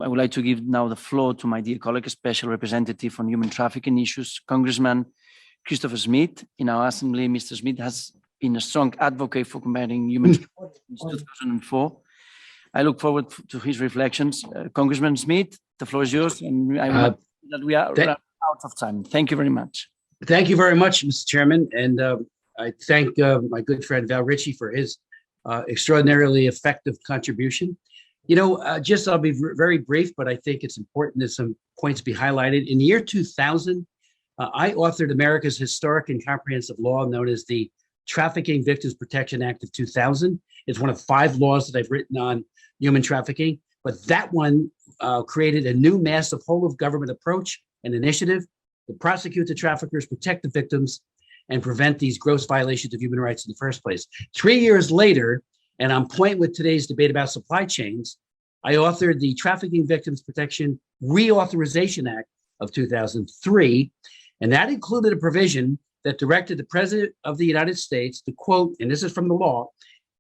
I would like to give now the floor to my dear colleague, Special Representative on Human Trafficking Issues, Congressman Christopher Smith. In our Assembly, Mr. Smith has been a strong advocate for combating human trafficking since 2004. I look forward to his reflections. Congressman Smith, the floor is yours, and I will that we are out of time. Thank you very much. Thank you very much, Mr. Chairman, and I thank my good friend Val Ritchie for his extraordinarily effective contribution. You know, I'll be very brief, but I think it's important that some points be highlighted. In the year 2000, I authored America's historic and comprehensive law known as the Trafficking Victims Protection Act of 2000. It's one of 5 laws that I've written on human trafficking, but that one created a new massive whole of government approach and initiative to prosecute the traffickers, protect the victims, and prevent these gross violations of human rights in the first place. 3 years later, and on point with today's debate about supply chains, I authored the Trafficking Victims Protection Reauthorization Act of 2003, and that included a provision that directed the President of the United States to, quote, and this is from the law,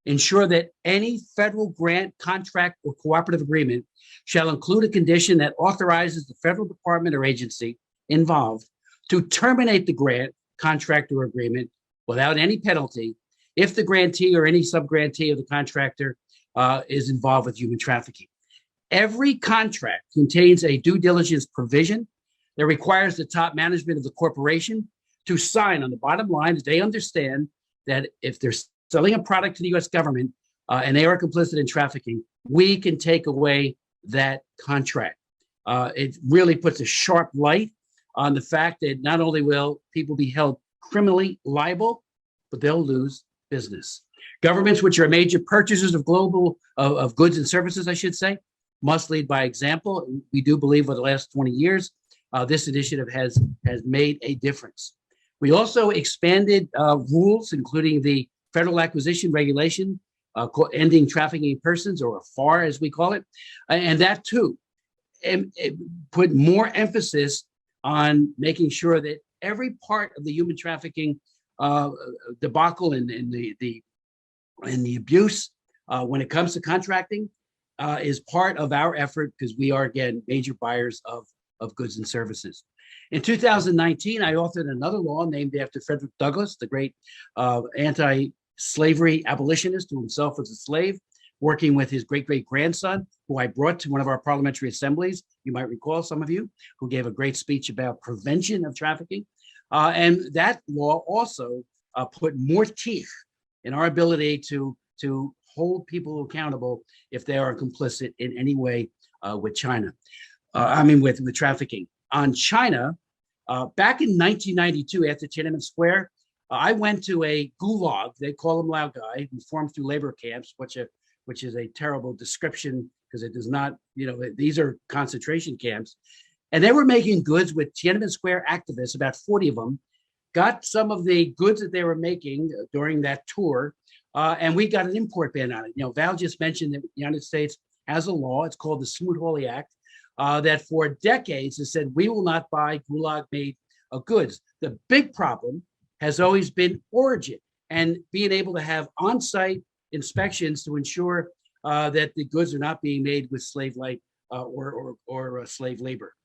ensure that any federal grant, contract, or cooperative agreement shall include a condition that authorizes the federal department or agency involved to terminate the grant, contract, or agreement without any penalty if the grantee or any sub-grantee of the contractor is involved with human trafficking. Every contract contains a due diligence provision that requires the top management of the corporation to sign on the bottom line that they understand that if they're selling a product to the US government and they are complicit in trafficking, we can take away that contract. It really puts a sharp light on the fact that not only will people be held criminally liable, but they'll lose business. Governments, which are major purchasers of of goods and services, I should say, must lead by example. We do believe over the last 20 years, this initiative has made a difference. We also expanded rules, including the Federal Acquisition Regulation, ending trafficking in persons, or FAR as we call it, and that too it put more emphasis on making sure that every part of the human trafficking debacle and the abuse when it comes to contracting is part of our effort, because we are, again, major buyers of goods and services. In 2019, I authored another law named after Frederick Douglass, the great anti-slavery abolitionist who himself was a slave, working with his great-great-grandson, who I brought to one of our parliamentary assemblies. You might recall, some of you, who gave a great speech about prevention of trafficking. And that law also put more teeth in our ability to hold people accountable if they are complicit in any way with China. With trafficking. On China, back in 1992, after Tiananmen Square, I went to a gulag, they call them Laogai, who formed through labor camps, which is a terrible description because it does not, these are concentration camps. And they were making goods with Tiananmen Square activists, about 40 of them, got some of the goods that they were making during that tour, and we got an import ban on it. Val just mentioned that the United States has a law, it's called the Smoot-Hawley Act, that for decades has said we will not buy gulag-made goods. The big problem has always been origin and being able to have on-site inspections to ensure that the goods are not being made with slave-like or slave labor.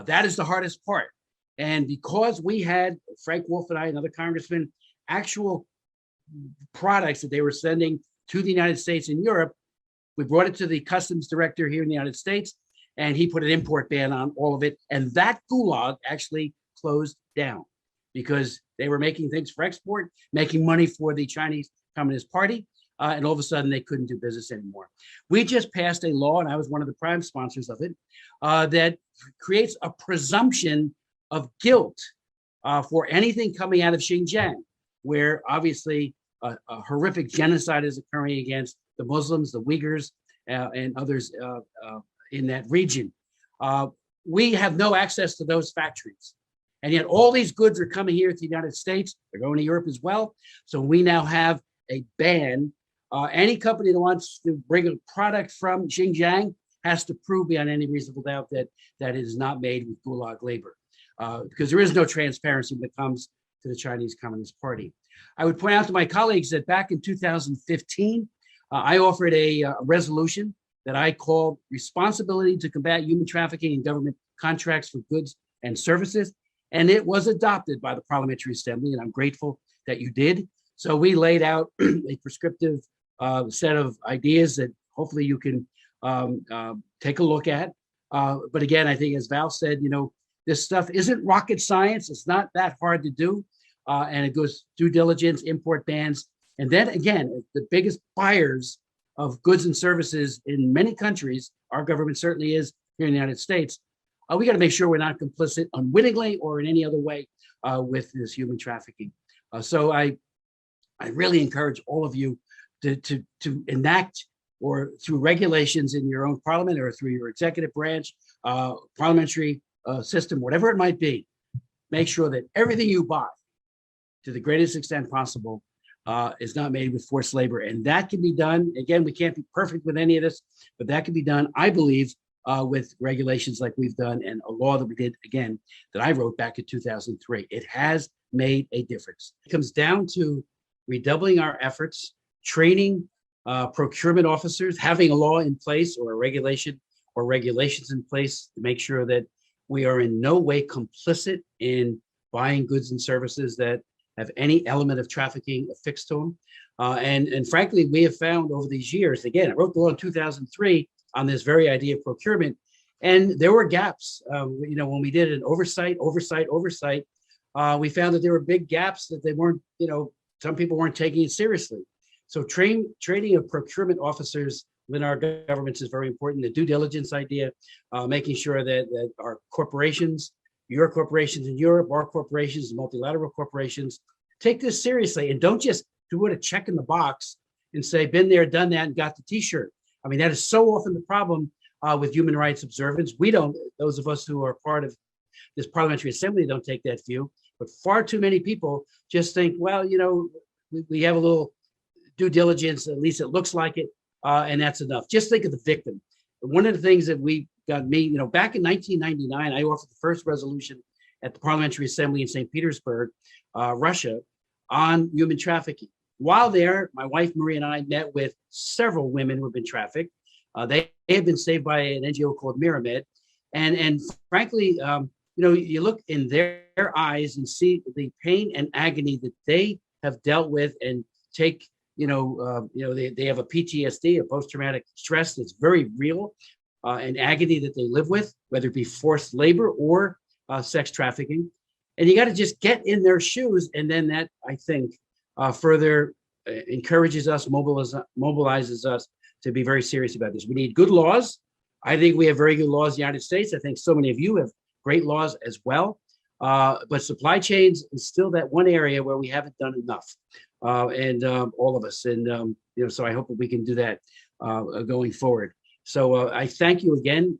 That is the hardest part. And because we had, Frank Wolf and I, another congressman, actual products that they were sending to the United States and Europe, we brought it to the customs director here in the United States, and he put an import ban on all of it. And that gulag actually closed down because they were making things for export, making money for the Chinese Communist Party, and all of a sudden they couldn't do business anymore. We just passed a law, and I was one of the prime sponsors of it, that creates a presumption of guilt for anything coming out of Xinjiang, where obviously a horrific genocide is occurring against the Muslims, the Uyghurs, and others in that region. We have no access to those factories. And yet all these goods are coming here to the United States. They're going to Europe as well. So we now have a ban. Any company that wants to bring a product from Xinjiang has to prove beyond any reasonable doubt that it is not made with gulag labor, because there is no transparency when it comes to the Chinese Communist Party. I would point out to my colleagues that back in 2015, I offered a resolution that I call Responsibility to Combat Human Trafficking in Government Contracts for Goods and Services. And it was adopted by the Parliamentary Assembly, and I'm grateful that you did. So we laid out a prescriptive set of ideas that hopefully you can take a look at. But again, I think as Val said, this stuff isn't rocket science. It's not that hard to do. And it goes due diligence, import bans. And then again, the biggest buyers of goods and services in many countries, our government certainly is here in the United States, we got to make sure we're not complicit unwittingly or in any other way with this human trafficking. So I really encourage all of you to enact, or through regulations in your own parliament or through your executive branch, parliamentary system, whatever it might be, make sure that everything you buy, to the greatest extent possible, is not made with forced labor. And that can be done. Again, we can't be perfect with any of this, but that can be done, I believe, with regulations like we've done, and a law that we did, again, that I wrote back in 2003. It has made a difference. It comes down to redoubling our efforts, training procurement officers, having a law in place or a regulation or regulations in place to make sure that we are in no way complicit in buying goods and services that have any element of trafficking affixed to them. And frankly, we have found over these years, again, I wrote the law in 2003 on this very idea of procurement, and there were gaps. When we did an oversight, we found that there were big gaps that they weren't, some people weren't taking it seriously. So training of procurement officers within our governments is very important. The due diligence idea, making sure that our corporations, your corporations in Europe, our corporations, multilateral corporations, take this seriously and don't just do it a check in the box and say, been there, done that, and got the t-shirt. I mean, that is so often the problem with human rights observance. We don't, those of us who are part of this Parliamentary Assembly don't take that view, but far too many people just think, well, we have a little due diligence, at least it looks like it, and that's enough. Just think of the victim. One of the things that we got back in 1999, I offered the first resolution at the Parliamentary Assembly in St. Petersburg, Russia, on human trafficking. While there, my wife Marie and I met with several women who have been trafficked. They have been saved by an NGO called Miramed, and frankly, you look in their eyes and see the pain and agony that they have dealt with, and take, they have a PTSD, a post-traumatic stress that's very real, and agony that they live with, whether it be forced labor or sex trafficking. And you got to just get in their shoes, and then that, I think, further encourages us, mobilizes us to be very serious about this. We need good laws. I think we have very good laws in the United States. I think so many of you have great laws as well. But supply chains is still that one area where we haven't done enough, and all of us. And so I hope that we can do that going forward. So I thank you again.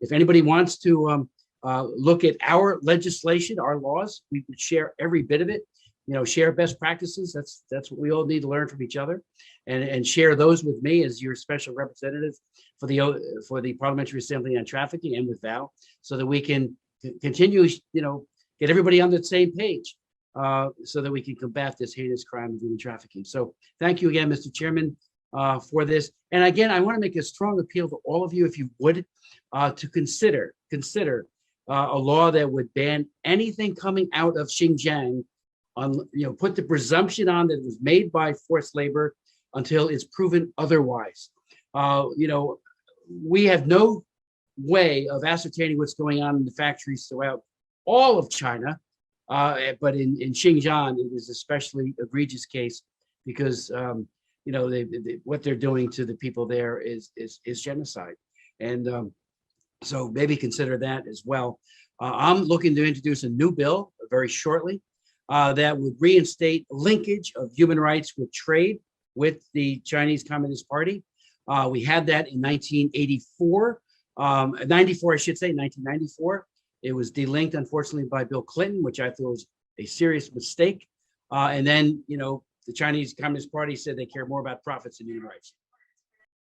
If anybody wants to look at our legislation, our laws, we would share every bit of it. Share best practices. That's what we all need to learn from each other, and share those with me as your special representative for the Parliamentary Assembly on Trafficking, and with Val, so that we can continue, get everybody on the same page, so that we can combat this heinous crime of human trafficking. So thank you again, Mr. Chairman, for this. And again, I want to make a strong appeal to all of you, if you would, to consider a law that would ban anything coming out of Xinjiang, put the presumption on that it was made by forced labor until it's proven otherwise. We have no way of ascertaining what's going on in the factories throughout all of China, but in Xinjiang, it is especially egregious case because what they're doing to the people there is genocide, and so maybe consider that as well. I'm looking to introduce a new bill very shortly that would reinstate linkage of human rights with trade with the Chinese Communist Party. We had that in 1984, 94, I should say, 1994. It was delinked, unfortunately, by Bill Clinton, which I thought was a serious mistake. And then, the Chinese Communist Party said they care more about profits than human rights.